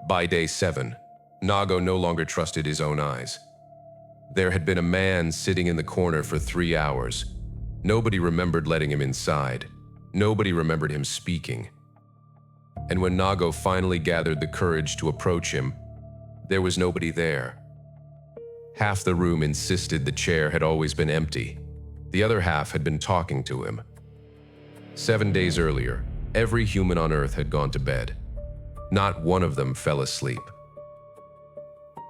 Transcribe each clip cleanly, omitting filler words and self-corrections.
By day 7, Noggo no longer trusted his own eyes. There had been a man sitting in the corner for 3 hours. Nobody remembered letting him inside. Nobody remembered him speaking. And when Noggo finally gathered the courage to approach him, there was nobody there. Half the room insisted the chair had always been empty. The other half had been talking to him. 7 days earlier, every human on Earth had gone to bed. Not one of them fell asleep.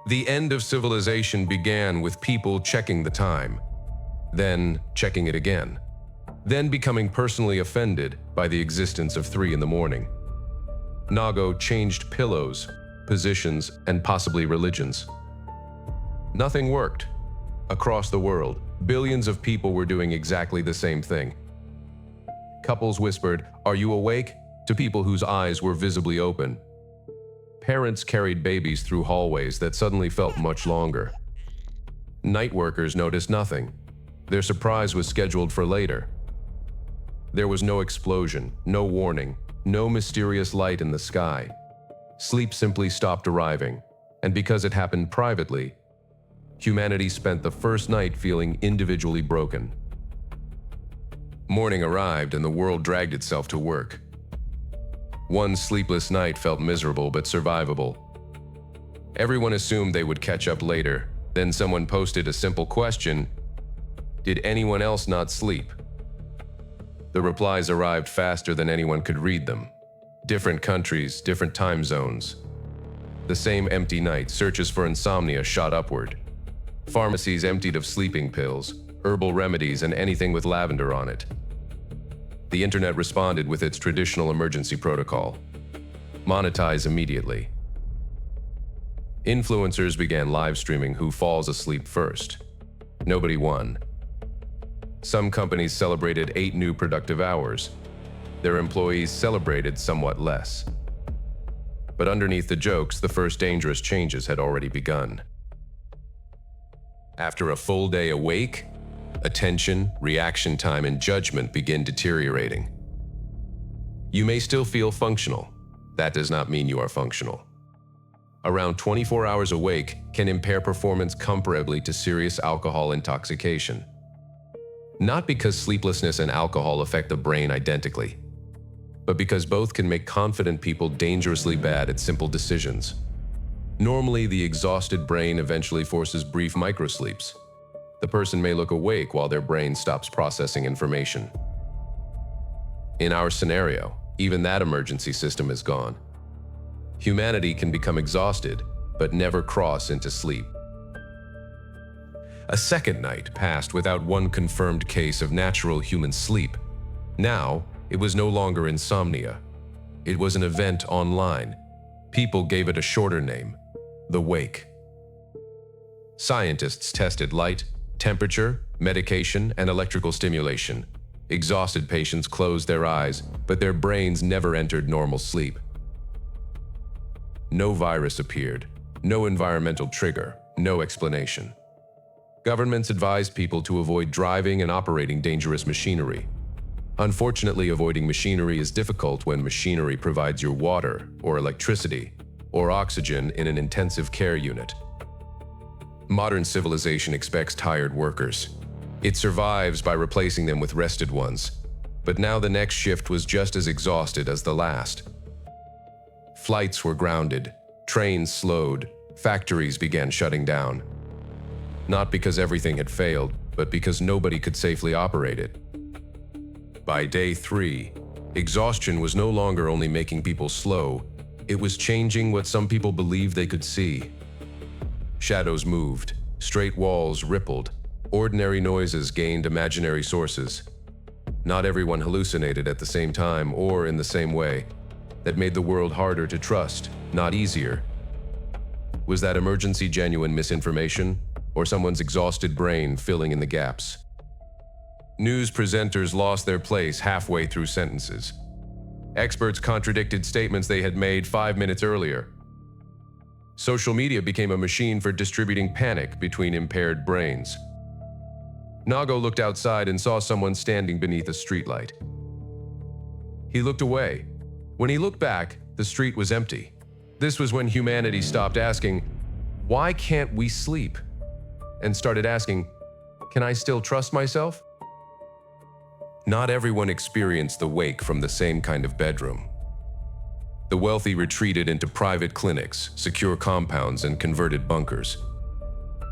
The end of civilization began with people checking the time, then checking it again, then becoming personally offended by the existence of 3 in the morning. Noggo changed pillows, positions, and possibly religions. Nothing worked. Across the world, billions of people were doing exactly the same thing. Couples whispered, "Are you awake?" to people whose eyes were visibly open. Parents carried babies through hallways that suddenly felt much longer. Night workers noticed nothing. Their surprise was scheduled for later. There was no explosion, no warning, no mysterious light in the sky. Sleep simply stopped arriving, and because it happened privately, humanity spent the first night feeling individually broken. Morning arrived and the world dragged itself to work. One sleepless night felt miserable but survivable. Everyone assumed they would catch up later. Then someone posted a simple question: "Did anyone else not sleep?" The replies arrived faster than anyone could read them. Different countries, different time zones. The same empty night, searches for insomnia shot upward. Pharmacies emptied of sleeping pills, herbal remedies, and anything with lavender on it. The internet responded with its traditional emergency protocol: monetize immediately. Influencers began live streaming who falls asleep first. Nobody won. Some companies celebrated 8 new productive hours. Their employees celebrated somewhat less. But underneath the jokes, the first dangerous changes had already begun. After a full day awake, attention, reaction time, and judgment begin deteriorating. You may still feel functional. That does not mean you are functional. Around 24 hours awake can impair performance comparably to serious alcohol intoxication. Not because sleeplessness and alcohol affect the brain identically, but because both can make confident people dangerously bad at simple decisions. Normally, the exhausted brain eventually forces brief microsleeps. The person may look awake while their brain stops processing information. In our scenario, even that emergency system is gone. Humanity can become exhausted, but never cross into sleep. A second night passed without one confirmed case of natural human sleep. Now, it was no longer insomnia. It was an event online. People gave it a shorter name: the wake. Scientists tested light, temperature, medication, and electrical stimulation. Exhausted patients closed their eyes, but their brains never entered normal sleep. No virus appeared, no environmental trigger, no explanation. Governments advised people to avoid driving and operating dangerous machinery. Unfortunately, avoiding machinery is difficult when machinery provides your water, or electricity, or oxygen in an intensive care unit. Modern civilization expects tired workers. It survives by replacing them with rested ones. But now the next shift was just as exhausted as the last. Flights were grounded, trains slowed, factories began shutting down. Not because everything had failed, but because nobody could safely operate it. By day 3, exhaustion was no longer only making people slow, it was changing what some people believed they could see. Shadows moved, straight walls rippled, ordinary noises gained imaginary sources. Not everyone hallucinated at the same time or in the same way. That made the world harder to trust, not easier. Was that emergency genuine misinformation, or someone's exhausted brain filling in the gaps? News presenters lost their place halfway through sentences. Experts contradicted statements they had made 5 minutes earlier. Social media became a machine for distributing panic between impaired brains. Noggo looked outside and saw someone standing beneath a streetlight. He looked away. When he looked back, the street was empty. This was when humanity stopped asking, "Why can't we sleep?" and started asking, "Can I still trust myself?" Not everyone experienced the wake from the same kind of bedroom. The wealthy retreated into private clinics, secure compounds, and converted bunkers.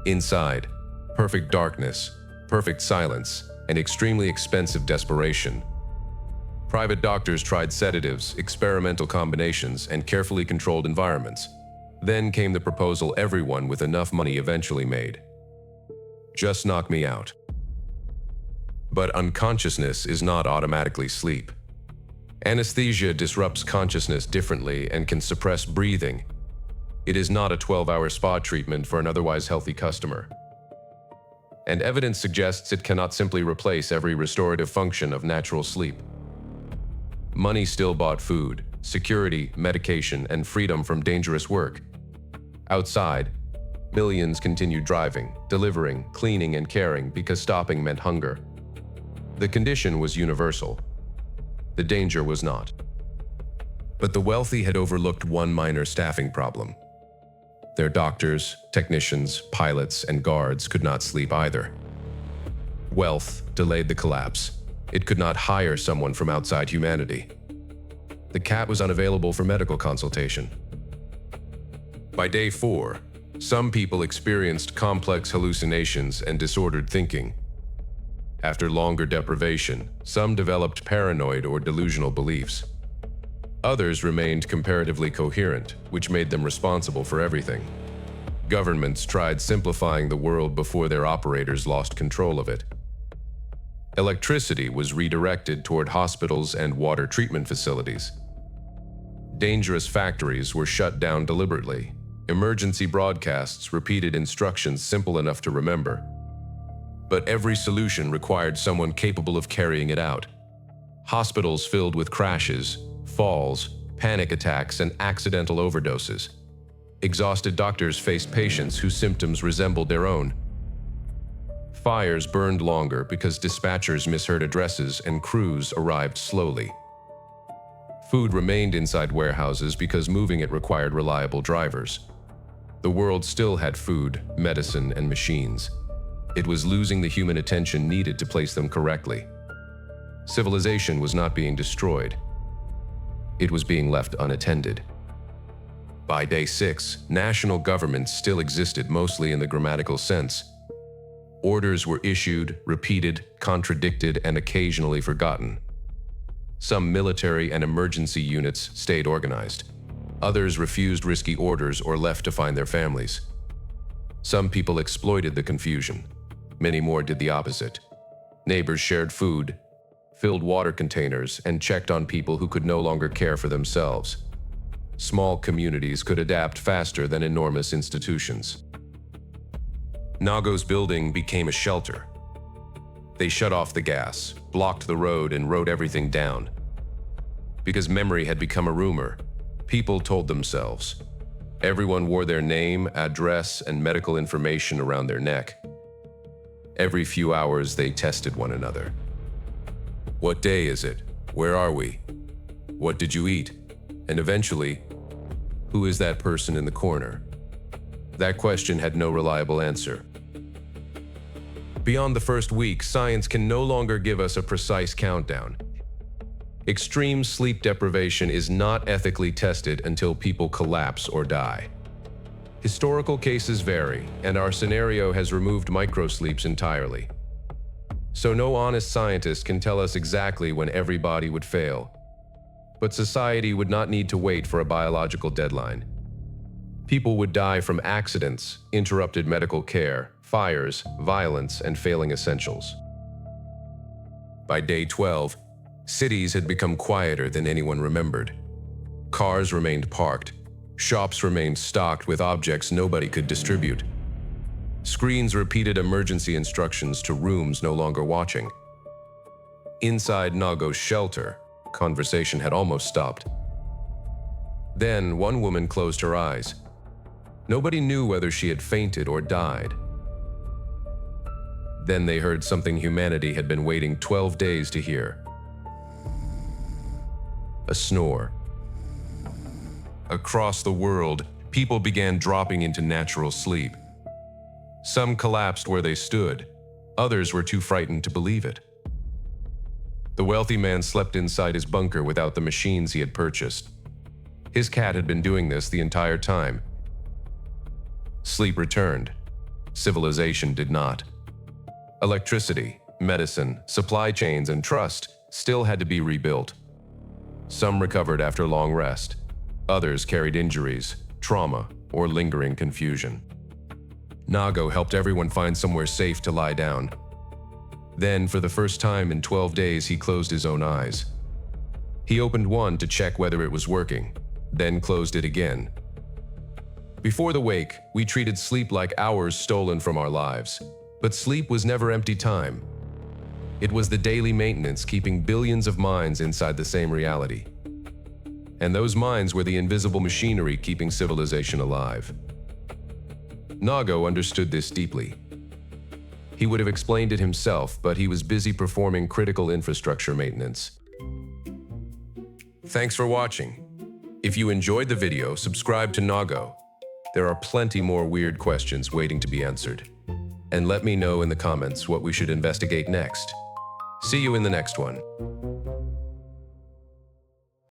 Inside, perfect darkness, perfect silence, and extremely expensive desperation. Private doctors tried sedatives, experimental combinations, and carefully controlled environments. Then came the proposal everyone with enough money eventually made. Just knock me out. But unconsciousness is not automatically sleep. Anesthesia disrupts consciousness differently and can suppress breathing. It is not a 12-hour spa treatment for an otherwise healthy customer. And evidence suggests it cannot simply replace every restorative function of natural sleep. Money still bought food, security, medication, and freedom from dangerous work. Outside, millions continued driving, delivering, cleaning, and caring because stopping meant hunger. The condition was universal. The danger was not. But the wealthy had overlooked one minor staffing problem. Their doctors, technicians, pilots, and guards could not sleep either. Wealth delayed the collapse. It could not hire someone from outside humanity. The cat was unavailable for medical consultation. By day 4, some people experienced complex hallucinations and disordered thinking. After longer deprivation, some developed paranoid or delusional beliefs. Others remained comparatively coherent, which made them responsible for everything. Governments tried simplifying the world before their operators lost control of it. Electricity was redirected toward hospitals and water treatment facilities. Dangerous factories were shut down deliberately. Emergency broadcasts repeated instructions simple enough to remember. But every solution required someone capable of carrying it out. Hospitals filled with crashes, falls, panic attacks, and accidental overdoses. Exhausted doctors faced patients whose symptoms resembled their own. Fires burned longer because dispatchers misheard addresses and crews arrived slowly. Food remained inside warehouses because moving it required reliable drivers. The world still had food, medicine, and machines. It was losing the human attention needed to place them correctly. Civilization was not being destroyed. It was being left unattended. By day 6, national governments still existed mostly in the grammatical sense. Orders were issued, repeated, contradicted, and occasionally forgotten. Some military and emergency units stayed organized. Others refused risky orders or left to find their families. Some people exploited the confusion. Many more did the opposite. Neighbors shared food, filled water containers, and checked on people who could no longer care for themselves. Small communities could adapt faster than enormous institutions. Noggo's building became a shelter. They shut off the gas, blocked the road, and wrote everything down. Because memory had become a rumor, people told themselves. Everyone wore their name, address, and medical information around their neck. Every few hours, they tested one another. What day is it? Where are we? What did you eat? And eventually, who is that person in the corner? That question had no reliable answer. Beyond the first week, science can no longer give us a precise countdown. Extreme sleep deprivation is not ethically tested until people collapse or die. Historical cases vary, and our scenario has removed microsleeps entirely. So no honest scientist can tell us exactly when everybody would fail. But society would not need to wait for a biological deadline. People would die from accidents, interrupted medical care, fires, violence, and failing essentials. By day 12, cities had become quieter than anyone remembered. Cars remained parked. Shops remained stocked with objects nobody could distribute. Screens repeated emergency instructions to rooms no longer watching. Inside Noggo's shelter, conversation had almost stopped. Then one woman closed her eyes. Nobody knew whether she had fainted or died. Then they heard something humanity had been waiting 12 days to hear. A snore. Across the world, people began dropping into natural sleep. Some collapsed where they stood. Others were too frightened to believe it. The wealthy man slept inside his bunker without the machines he had purchased. His cat had been doing this the entire time. Sleep returned. Civilization did not. Electricity, medicine, supply chains, and trust still had to be rebuilt. Some recovered after long rest. Others carried injuries, trauma, or lingering confusion. Noggo helped everyone find somewhere safe to lie down. Then, for the first time in 12 days, he closed his own eyes. He opened one to check whether it was working, then closed it again. Before the wake, we treated sleep like hours stolen from our lives. But sleep was never empty time. It was the daily maintenance keeping billions of minds inside the same reality. And those minds were the invisible machinery keeping civilization alive. Noggo understood this deeply. He would have explained it himself, but he was busy performing critical infrastructure maintenance. Thanks for watching. If you enjoyed the video, subscribe to Noggo. There are plenty more weird questions waiting to be answered. And let me know in the comments what we should investigate next. See you in the next one.